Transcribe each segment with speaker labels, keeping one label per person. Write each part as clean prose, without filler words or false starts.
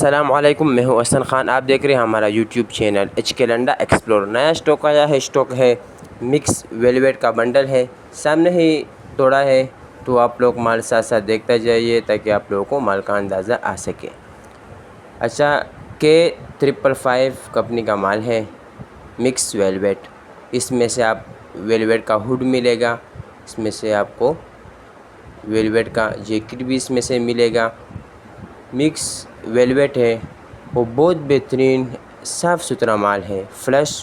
Speaker 1: السلام علیکم، میں ہوں احسن خان۔ آپ دیکھ رہے ہیں ہمارا یوٹیوب چینل ایچ کے لنڈا ایکسپلور۔ نیا اسٹاک آیا ہے، اسٹاک ہے مکس ویلویٹ کا بنڈل ہے، سامنے ہی توڑا ہے، تو آپ لوگ مال ساتھ ساتھ دیکھتا جائیے تاکہ آپ لوگوں کو مال کا اندازہ آ سکے۔ اچھا، K555 کمپنی کا مال ہے مکس ویلویٹ۔ اس میں سے آپ ویلویٹ کا ہوڈ ملے گا، اس میں سے آپ کو ویلویٹ کا جیکٹ بھی اس میں سے ملے گا۔ مکس ویلویٹ ہے، وہ بہت بہترین صاف ستھرا مال ہے، فریش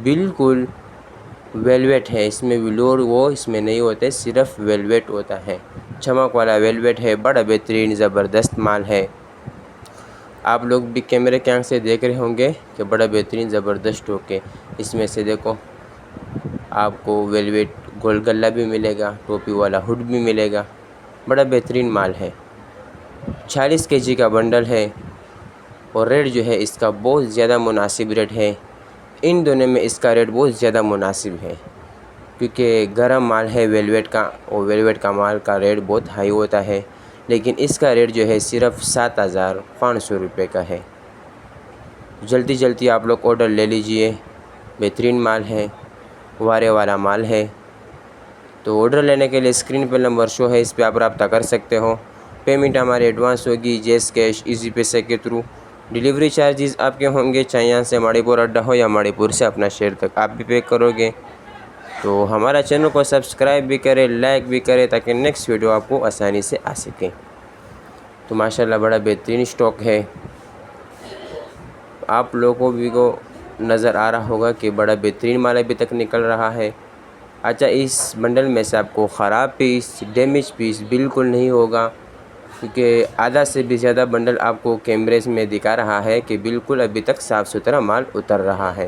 Speaker 1: بالکل ویلویٹ ہے۔ اس میں ولور اس میں نہیں ہوتے، صرف ویلویٹ ہوتا ہے، چمک والا ویلویٹ ہے، بڑا بہترین زبردست مال ہے۔ آپ لوگ بھی کیمرے کے آنکھ سے دیکھ رہے ہوں گے کہ بڑا بہترین زبردست اسٹاک ہے۔ اس میں سے دیکھو آپ کو ویلویٹ گول گلا بھی ملے گا، ٹوپی والا ہوڈ بھی ملے گا، بڑا بہترین مال ہے۔ 40 kg کا بنڈل ہے، اور ریٹ جو ہے اس کا بہت زیادہ مناسب ریٹ ہے۔ ان دونوں میں اس کا ریٹ بہت زیادہ مناسب ہے، کیونکہ گرم مال ہے ویلویٹ کا، اور ویلویٹ کا مال کا ریٹ بہت ہائی ہوتا ہے، لیکن اس کا ریٹ جو ہے صرف 7500 روپے کا ہے۔ جلدی جلدی آپ لوگ آرڈر لے لیجئے، بہترین مال ہے، وارے والا مال ہے۔ تو آرڈر لینے کے لیے اسکرین پہ نمبر شو ہے، اس پہ آپ رابطہ کر سکتے ہو۔ پیمنٹ ہماری ایڈوانس ہوگی، جیس کیش، ایزی پیسے کے تھرو۔ ڈیلیوری چارجز آپ کے ہوں گے، چاہے یہاں سے ماڑی پور اڈا ہو یا ماڑی پور سے اپنا شہر تک آپ بھی پے کرو گے۔ تو ہمارا چینل کو سبسکرائب بھی کرے، لائک بھی کرے، تاکہ نیکسٹ ویڈیو آپ کو آسانی سے آ سکے۔ تو ماشاءاللہ بڑا بہترین اسٹاک ہے، آپ لوگوں بھی کو نظر آ رہا ہوگا کہ بڑا بہترین مال ابھی تک نکل رہا ہے۔ اچھا، اس بنڈل میں سے آپ کو خراب پیس، ڈیمیج پیس بالکل نہیں ہوگا، کیونکہ آدھا سے بھی زیادہ بنڈل آپ کو کیمرے میں دکھا رہا ہے کہ بالکل ابھی تک صاف ستھرا مال اتر رہا ہے۔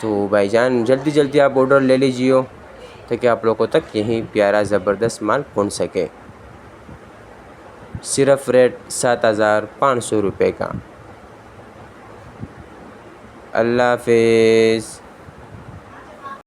Speaker 1: تو بھائی جان جلدی جلدی آپ آرڈر لے لیجیے، تاکہ آپ لوگوں تک یہی پیارا زبردست مال پہنچ سکے۔ صرف ریٹ 7500 روپے کا۔ اللہ حافظ۔